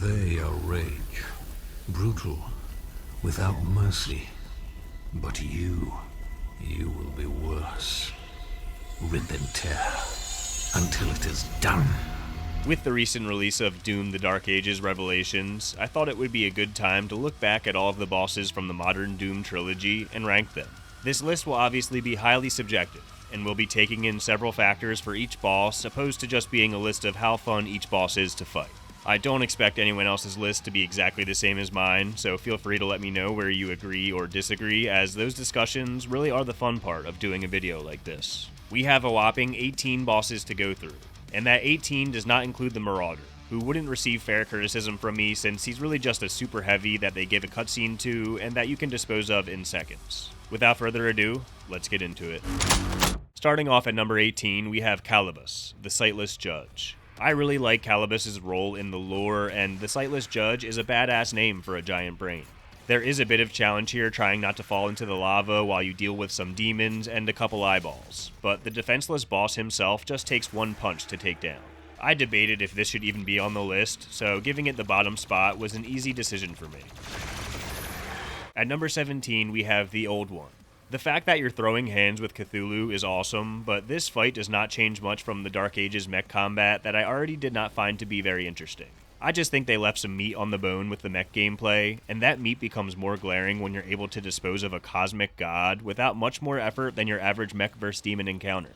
They are rage, brutal, without mercy. But you will be worse. Rip and tear, until it is done. With the recent release of Doom: The Dark Ages Revelations, I thought it would be a good time to look back at all of the bosses from the modern Doom trilogy and rank them. This list will obviously be highly subjective, and we'll be taking in several factors for each boss, opposed to just being a list of how fun each boss is to fight. I don't expect anyone else's list to be exactly the same as mine, so feel free to let me know where you agree or disagree, as those discussions really are the fun part of doing a video like this. We have a whopping 18 bosses to go through, and that 18 does not include the Marauder, who wouldn't receive fair criticism from me since he's really just a super heavy that they give a cutscene to and that you can dispose of in seconds. Without further ado, let's get into it. Starting off at number 18, we have Calibus, the Sightless Judge. I really like Calibus's role in the lore, and the Sightless Judge is a badass name for a giant brain. There is a bit of challenge here trying not to fall into the lava while you deal with some demons and a couple eyeballs, but the defenseless boss himself just takes one punch to take down. I debated if this should even be on the list, so giving it the bottom spot was an easy decision for me. At number 17, we have the Old One. The fact that you're throwing hands with Cthulhu is awesome, but this fight does not change much from the Dark Ages mech combat that I already did not find to be very interesting. I just think they left some meat on the bone with the mech gameplay, and that meat becomes more glaring when you're able to dispose of a cosmic god without much more effort than your average mech vs. demon encounter.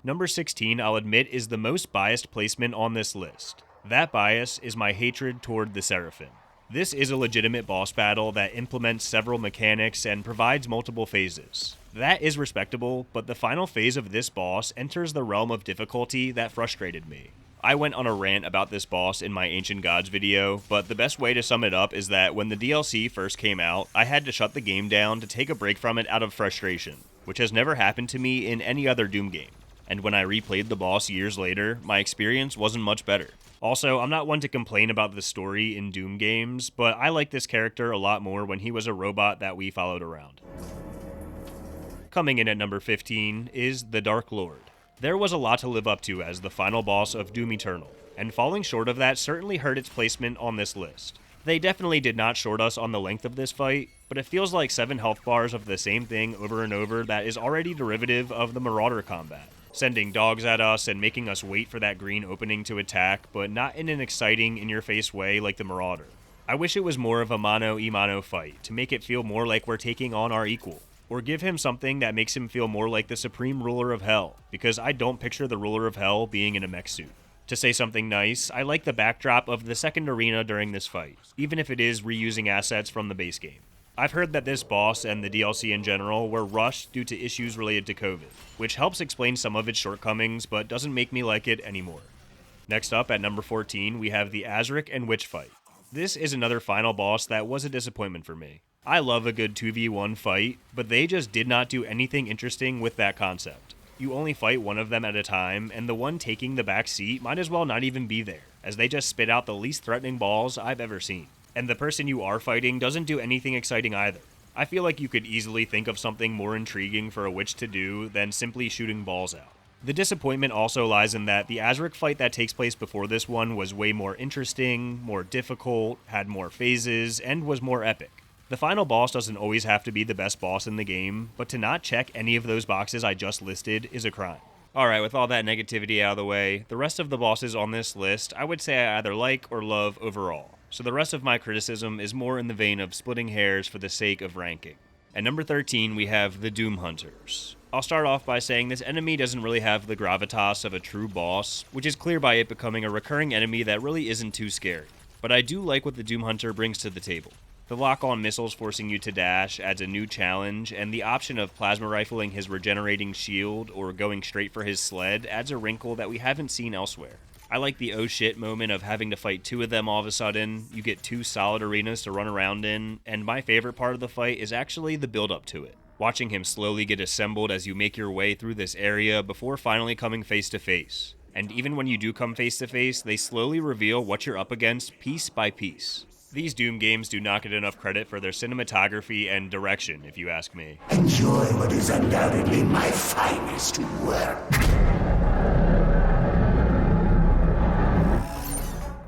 Number 16, I'll admit, is the most biased placement on this list. That bias is my hatred toward the Seraphim. This is a legitimate boss battle that implements several mechanics and provides multiple phases. That is respectable, but the final phase of this boss enters the realm of difficulty that frustrated me. I went on a rant about this boss in my Ancient Gods video, but the best way to sum it up is that when the DLC first came out, I had to shut the game down to take a break from it out of frustration, which has never happened to me in any other Doom game. And when I replayed the boss years later, my experience wasn't much better. Also, I'm not one to complain about the story in Doom games, but I like this character a lot more when he was a robot that we followed around. Coming in at number 15 is the Dark Lord. There was a lot to live up to as the final boss of Doom Eternal, and falling short of that certainly hurt its placement on this list. They definitely did not short us on the length of this fight, but it feels like 7 health bars of the same thing over and over that is already derivative of the Marauder combat. Sending dogs at us and making us wait for that green opening to attack, but not in an exciting, in-your-face way like the Marauder. I wish it was more of a mano-a-mano fight, to make it feel more like we're taking on our equal. Or give him something that makes him feel more like the Supreme Ruler of Hell, because I don't picture the Ruler of Hell being in a mech suit. To say something nice, I like the backdrop of the second arena during this fight, even if it is reusing assets from the base game. I've heard that this boss and the DLC in general were rushed due to issues related to COVID, which helps explain some of its shortcomings but doesn't make me like it anymore. Next up, at number 14, we have the Azric and Witch fight. This is another final boss that was a disappointment for me. I love a good 2v1 fight, but they just did not do anything interesting with that concept. You only fight one of them at a time, and the one taking the back seat might as well not even be there, as they just spit out the least threatening balls I've ever seen. And the person you are fighting doesn't do anything exciting either. I feel like you could easily think of something more intriguing for a witch to do than simply shooting balls out. The disappointment also lies in that the Azric fight that takes place before this one was way more interesting, more difficult, had more phases, and was more epic. The final boss doesn't always have to be the best boss in the game, but to not check any of those boxes I just listed is a crime. Alright, with all that negativity out of the way, the rest of the bosses on this list I would say I either like or love overall. So the rest of my criticism is more in the vein of splitting hairs for the sake of ranking. At number 13, we have the Doom Hunters. I'll start off by saying this enemy doesn't really have the gravitas of a true boss, which is clear by it becoming a recurring enemy that really isn't too scary. But I do like what the Doom Hunter brings to the table. The lock-on missiles forcing you to dash adds a new challenge, and the option of plasma rifling his regenerating shield or going straight for his sled adds a wrinkle that we haven't seen elsewhere. I like the oh shit moment of having to fight 2 of them all of a sudden. You get 2 solid arenas to run around in, and my favorite part of the fight is actually the build-up to it. Watching him slowly get assembled as you make your way through this area before finally coming face to face. And even when you do come face to face, they slowly reveal what you're up against piece by piece. These Doom games do not get enough credit for their cinematography and direction, if you ask me. Enjoy what is undoubtedly my finest work.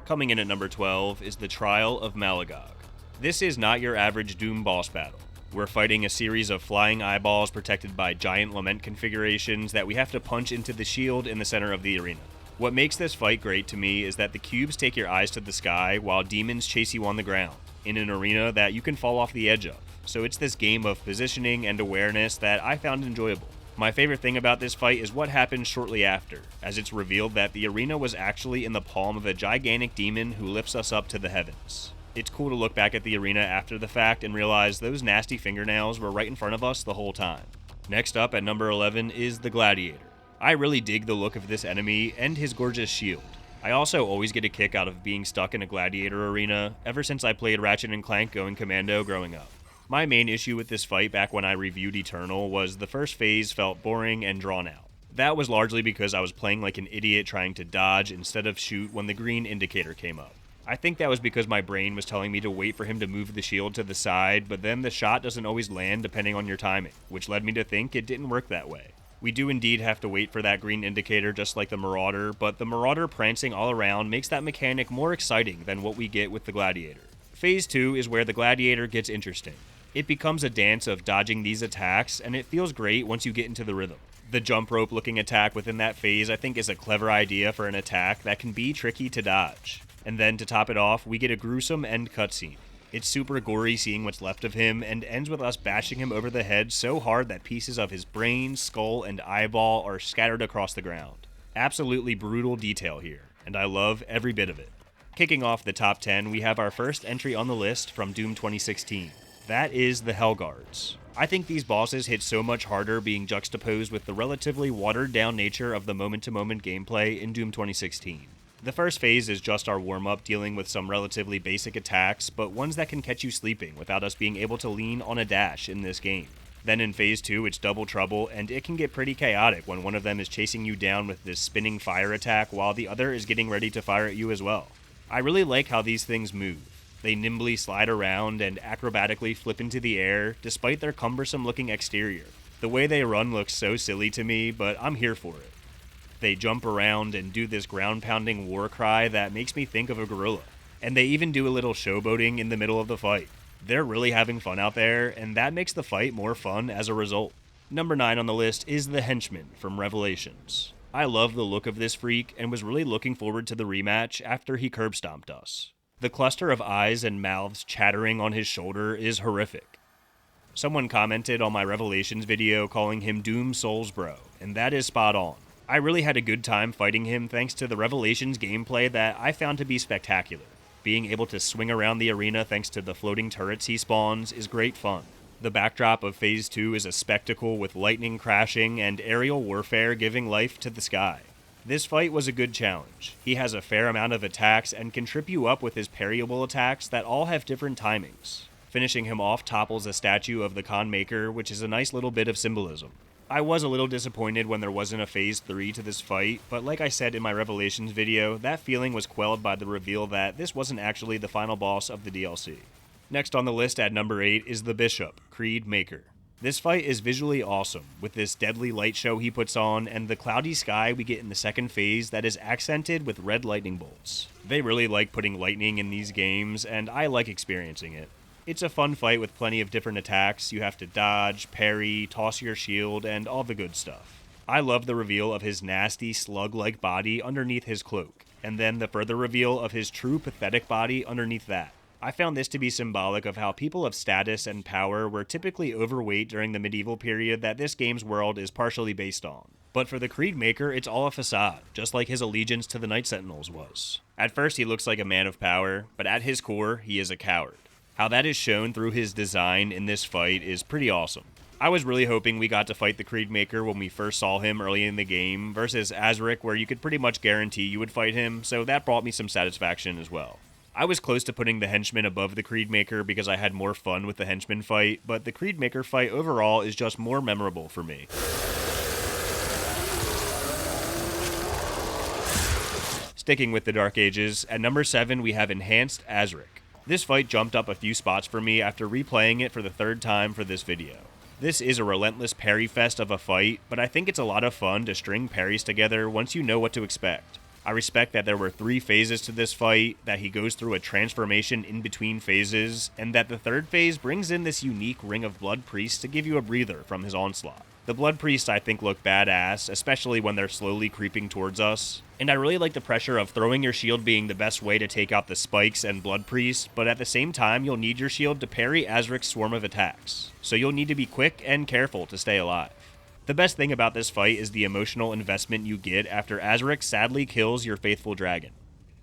Coming in at number 12 is the Trial of Maligog. This is not your average Doom boss battle. We're fighting a series of flying eyeballs protected by giant lament configurations that we have to punch into the shield in the center of the arena. What makes this fight great to me is that the cubes take your eyes to the sky while demons chase you on the ground, in an arena that you can fall off the edge of. So it's this game of positioning and awareness that I found enjoyable. My favorite thing about this fight is what happens shortly after, as it's revealed that the arena was actually in the palm of a gigantic demon who lifts us up to the heavens. It's cool to look back at the arena after the fact and realize those nasty fingernails were right in front of us the whole time. Next up at number 11 is the Gladiator. I really dig the look of this enemy and his gorgeous shield. I also always get a kick out of being stuck in a Gladiator arena ever since I played Ratchet & Clank Going Commando growing up. My main issue with this fight back when I reviewed Eternal was the first phase felt boring and drawn out. That was largely because I was playing like an idiot trying to dodge instead of shoot when the green indicator came up. I think that was because my brain was telling me to wait for him to move the shield to the side, but then the shot doesn't always land depending on your timing, which led me to think it didn't work that way. We do indeed have to wait for that green indicator just like the Marauder, but the Marauder prancing all around makes that mechanic more exciting than what we get with the Gladiator. Phase 2 is where the Gladiator gets interesting. It becomes a dance of dodging these attacks, and it feels great once you get into the rhythm. The jump rope looking attack within that phase I think is a clever idea for an attack that can be tricky to dodge. And then to top it off, we get a gruesome end cutscene. It's super gory seeing what's left of him, and ends with us bashing him over the head so hard that pieces of his brain, skull, and eyeball are scattered across the ground. Absolutely brutal detail here, and I love every bit of it. Kicking off the top 10, we have our first entry on the list from Doom 2016. That is the Hellguards. I think these bosses hit so much harder being juxtaposed with the relatively watered-down nature of the moment-to-moment gameplay in Doom 2016. The first phase is just our warm-up dealing with some relatively basic attacks, but ones that can catch you sleeping without us being able to lean on a dash in this game. Then in phase 2, it's double trouble, and it can get pretty chaotic when one of them is chasing you down with this spinning fire attack while the other is getting ready to fire at you as well. I really like how these things move. They nimbly slide around and acrobatically flip into the air, despite their cumbersome-looking exterior. The way they run looks so silly to me, but I'm here for it. They jump around and do this ground-pounding war cry that makes me think of a gorilla. And they even do a little showboating in the middle of the fight. They're really having fun out there, and that makes the fight more fun as a result. Number 9 on the list is the Henchman from Revelations. I love the look of this freak, and was really looking forward to the rematch after he curb-stomped us. The cluster of eyes and mouths chattering on his shoulder is horrific. Someone commented on my Revelations video calling him Doom Souls Bro, and that is spot on. I really had a good time fighting him thanks to the Revelations gameplay that I found to be spectacular. Being able to swing around the arena thanks to the floating turrets he spawns is great fun. The backdrop of Phase 2 is a spectacle with lightning crashing and aerial warfare giving life to the sky. This fight was a good challenge. He has a fair amount of attacks and can trip you up with his parryable attacks that all have different timings. Finishing him off topples a statue of the Khan Maker, which is a nice little bit of symbolism. I was a little disappointed when there wasn't a Phase 3 to this fight, but like I said in my Revelations video, that feeling was quelled by the reveal that this wasn't actually the final boss of the DLC. Next on the list at number 8 is the Bishop, Creed Maker. This fight is visually awesome, with this deadly light show he puts on and the cloudy sky we get in the second phase that is accented with red lightning bolts. They really like putting lightning in these games, and I like experiencing it. It's a fun fight with plenty of different attacks. You have to dodge, parry, toss your shield, and all the good stuff. I love the reveal of his nasty slug-like body underneath his cloak, and then the further reveal of his true pathetic body underneath that. I found this to be symbolic of how people of status and power were typically overweight during the medieval period that this game's world is partially based on. But for the Creed Maker, it's all a facade, just like his allegiance to the Night Sentinels was. At first he looks like a man of power, but at his core, he is a coward. How that is shown through his design in this fight is pretty awesome. I was really hoping we got to fight the Creed Maker when we first saw him early in the game, versus Azric where you could pretty much guarantee you would fight him, so that brought me some satisfaction as well. I was close to putting the Henchman above the Creed Maker because I had more fun with the Henchman fight, but the Creed Maker fight overall is just more memorable for me. Sticking with the Dark Ages, at number 7 we have Enhanced Azric. This fight jumped up a few spots for me after replaying it for the third time for this video. This is a relentless parry fest of a fight, but I think it's a lot of fun to string parries together once you know what to expect. I respect that there were 3 phases to this fight, that he goes through a transformation in between phases, and that the 3rd phase brings in this unique Ring of Blood Priest to give you a breather from his onslaught. The Blood Priests I think look badass, especially when they're slowly creeping towards us, and I really like the pressure of throwing your shield being the best way to take out the spikes and Blood Priest, but at the same time you'll need your shield to parry Azric's swarm of attacks, so you'll need to be quick and careful to stay alive. The best thing about this fight is the emotional investment you get after Azric sadly kills your faithful dragon.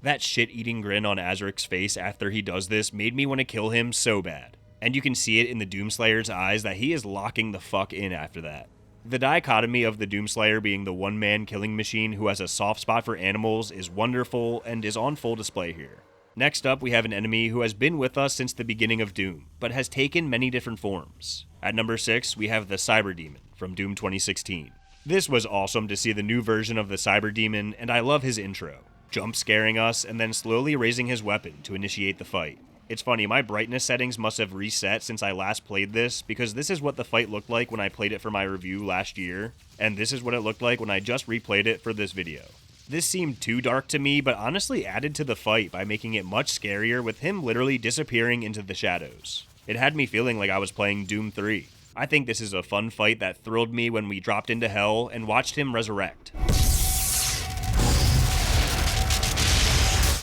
That shit-eating grin on Azric's face after he does this made me want to kill him so bad. And you can see it in the Doomslayer's eyes that he is locking the fuck in after that. The dichotomy of the Doomslayer being the one-man killing machine who has a soft spot for animals is wonderful and is on full display here. Next up, we have an enemy who has been with us since the beginning of Doom, but has taken many different forms. At number 6, we have the Cyber Demon from Doom 2016. This was awesome to see the new version of the Cyber Demon, and I love his intro, jump scaring us and then slowly raising his weapon to initiate the fight. It's funny, my brightness settings must have reset since I last played this, because this is what the fight looked like when I played it for my review last year, and this is what it looked like when I just replayed it for this video. This seemed too dark to me, but honestly added to the fight by making it much scarier with him literally disappearing into the shadows. It had me feeling like I was playing Doom 3. I think this is a fun fight that thrilled me when we dropped into hell and watched him resurrect.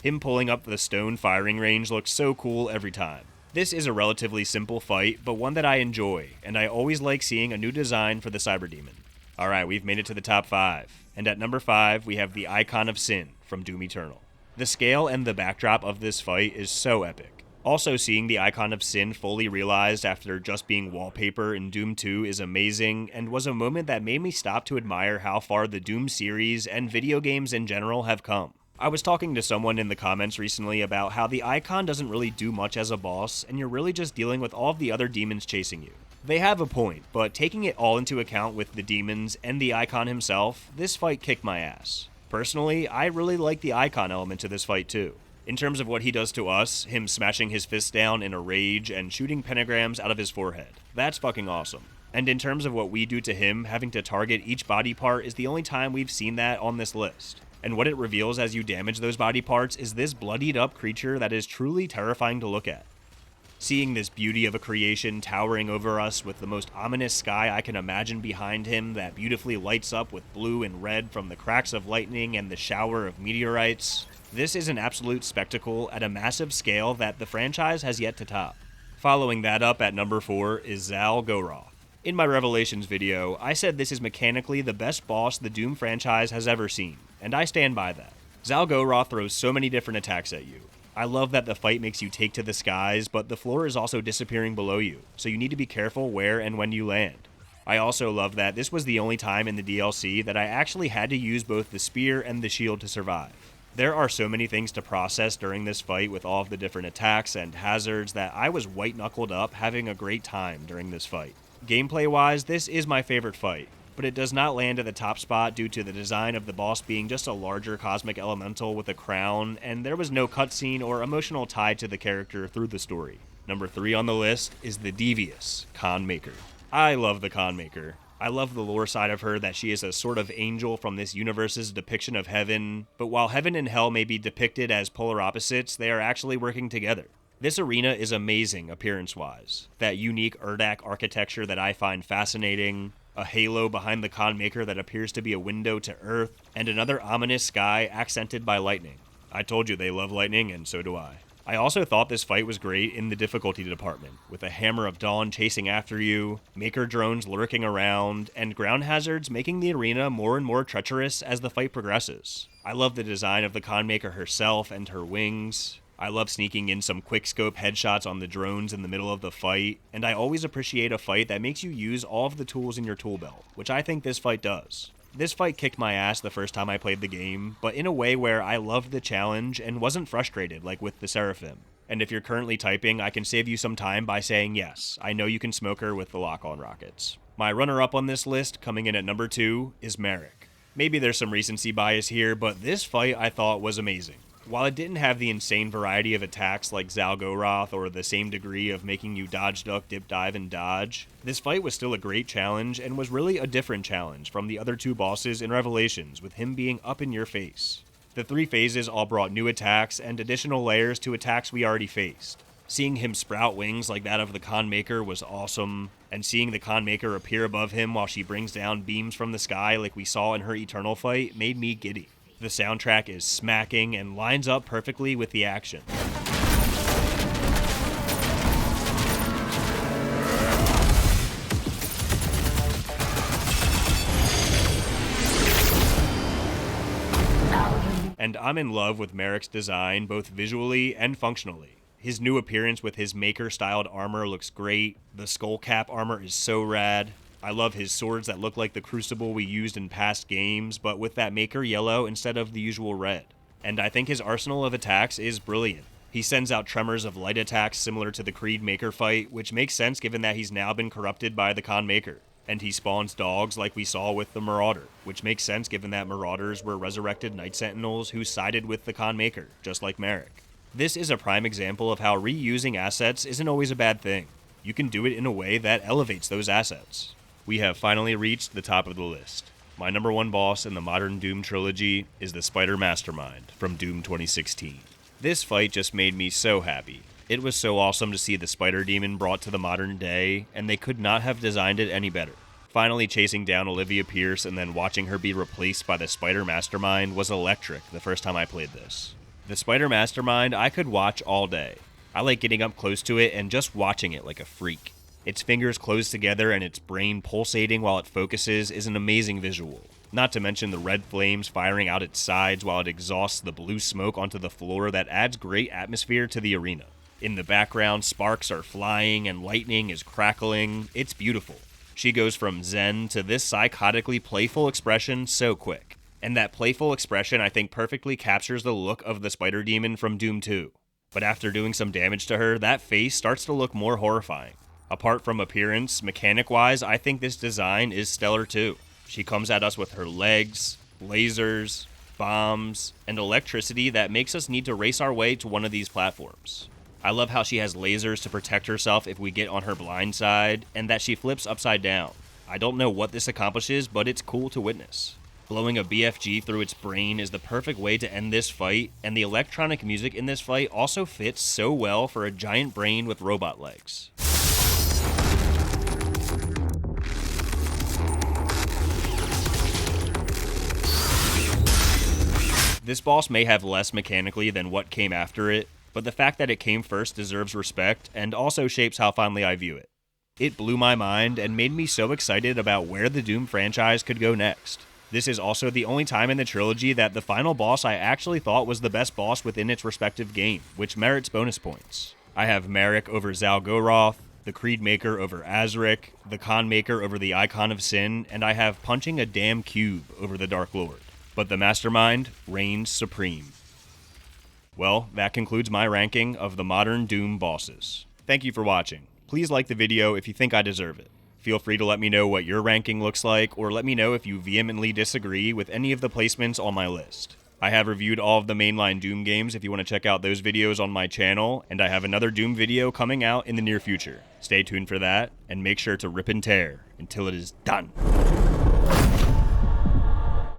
Him pulling up the stone firing range looks so cool every time. This is a relatively simple fight, but one that I enjoy, and I always like seeing a new design for the Cyber Demon. Alright, we've made it to the top 5. And at number 5, we have the Icon of Sin from Doom Eternal. The scale and the backdrop of this fight is so epic. Also, seeing the Icon of Sin fully realized after just being wallpaper in Doom 2 is amazing, and was a moment that made me stop to admire how far the Doom series and video games in general have come. I was talking to someone in the comments recently about how the Icon doesn't really do much as a boss, and you're really just dealing with all of the other demons chasing you. They have a point, but taking it all into account with the demons and the Icon himself, this fight kicked my ass. Personally, I really like the Icon element to this fight too. In terms of what he does to us, him smashing his fist down in a rage and shooting pentagrams out of his forehead. That's fucking awesome. And in terms of what we do to him, having to target each body part is the only time we've seen that on this list. And what it reveals as you damage those body parts is this bloodied up creature that is truly terrifying to look at. Seeing this beauty of a creation towering over us with the most ominous sky I can imagine behind him that beautifully lights up with blue and red from the cracks of lightning and the shower of meteorites. This is an absolute spectacle at a massive scale that the franchise has yet to top. Following that up at number 4 is Zal Goroth. In my Revelations video, I said this is mechanically the best boss the Doom franchise has ever seen, and I stand by that. Zal Goroth throws so many different attacks at you. I love that the fight makes you take to the skies, but the floor is also disappearing below you, so you need to be careful where and when you land. I also love that this was the only time in the DLC that I actually had to use both the spear and the shield to survive. There are so many things to process during this fight with all of the different attacks and hazards that I was white-knuckled up having a great time during this fight. Gameplay-wise, this is my favorite fight, but it does not land at the top spot due to the design of the boss being just a larger cosmic elemental with a crown, and there was no cutscene or emotional tie to the character through the story. Number 3 on the list is the devious Khan Maker. I love the Khan Maker. I love the lore side of her that she is a sort of angel from this universe's depiction of heaven, but while heaven and hell may be depicted as polar opposites, they are actually working together. This arena is amazing appearance-wise. That unique Urdak architecture that I find fascinating, a halo behind the Khan Maker that appears to be a window to Earth, and another ominous sky accented by lightning. I told you they love lightning, and so do I. I also thought this fight was great in the difficulty department, with a Hammer of Dawn chasing after you, Maker drones lurking around, and ground hazards making the arena more and more treacherous as the fight progresses. I love the design of the Khan Maker herself and her wings. I love sneaking in some quickscope headshots on the drones in the middle of the fight, and I always appreciate a fight that makes you use all of the tools in your tool belt, which I think this fight does. This fight kicked my ass the first time I played the game, but in a way where I loved the challenge and wasn't frustrated like with the Seraphim. And if you're currently typing, I can save you some time by saying yes, I know you can smoke her with the lock-on rockets. My runner-up on this list, coming in at number 2, is Merrick. Maybe there's some recency bias here, but this fight I thought was amazing. While it didn't have the insane variety of attacks like Zal Goroth or the same degree of making you dodge, duck, dip, dive, and dodge, this fight was still a great challenge and was really a different challenge from the other 2 bosses in Revelations, with him being up in your face. The 3 phases all brought new attacks and additional layers to attacks we already faced. Seeing him sprout wings like that of the Khan Maker was awesome, and seeing the Khan Maker appear above him while she brings down beams from the sky like we saw in her Eternal fight made me giddy. The soundtrack is smacking and lines up perfectly with the action. And I'm in love with Merrick's design, both visually and functionally. His new appearance with his Maker-styled armor looks great. The skull cap armor is so rad. I love his swords that look like the Crucible we used in past games, but with that Maker yellow instead of the usual red. And I think his arsenal of attacks is brilliant. He sends out tremors of light attacks similar to the Creed Maker fight, which makes sense given that he's now been corrupted by the Khan Maker. And he spawns dogs like we saw with the Marauder, which makes sense given that Marauders were resurrected Night Sentinels who sided with the Khan Maker, just like Merrick. This is a prime example of how reusing assets isn't always a bad thing. You can do it in a way that elevates those assets. We have finally reached the top of the list. My number 1 boss in the modern Doom trilogy is the Spider Mastermind from Doom 2016. This fight just made me so happy. It was so awesome to see the Spider Demon brought to the modern day, and they could not have designed it any better. Finally chasing down Olivia Pierce and then watching her be replaced by the Spider Mastermind was electric the first time I played this. The Spider Mastermind I could watch all day. I like getting up close to it and just watching it like a freak. Its fingers closed together and its brain pulsating while it focuses is an amazing visual. Not to mention the red flames firing out its sides while it exhausts the blue smoke onto the floor that adds great atmosphere to the arena. In the background, sparks are flying and lightning is crackling. It's beautiful. She goes from zen to this psychotically playful expression so quick. And that playful expression I think perfectly captures the look of the Spider Demon from Doom 2. But after doing some damage to her, that face starts to look more horrifying. Apart from appearance, mechanic-wise, I think this design is stellar too. She comes at us with her legs, lasers, bombs, and electricity that makes us need to race our way to one of these platforms. I love how she has lasers to protect herself if we get on her blind side, and that she flips upside down. I don't know what this accomplishes, but it's cool to witness. Blowing a BFG through its brain is the perfect way to end this fight, and the electronic music in this fight also fits so well for a giant brain with robot legs. This boss may have less mechanically than what came after it, but the fact that it came first deserves respect and also shapes how fondly I view it. It blew my mind and made me so excited about where the Doom franchise could go next. This is also the only time in the trilogy that the final boss I actually thought was the best boss within its respective game, which merits bonus points. I have Merrick over Zalgoroth, the Creed Maker over Azric, the Khan Maker over the Icon of Sin, and I have punching a damn cube over the Dark Lord. But the Mastermind reigns supreme. Well, that concludes my ranking of the modern Doom bosses. Thank you for watching. Please like the video if you think I deserve it. Feel free to let me know what your ranking looks like, or let me know if you vehemently disagree with any of the placements on my list. I have reviewed all of the mainline Doom games if you want to check out those videos on my channel, and I have another Doom video coming out in the near future. Stay tuned for that, and make sure to rip and tear until it is done.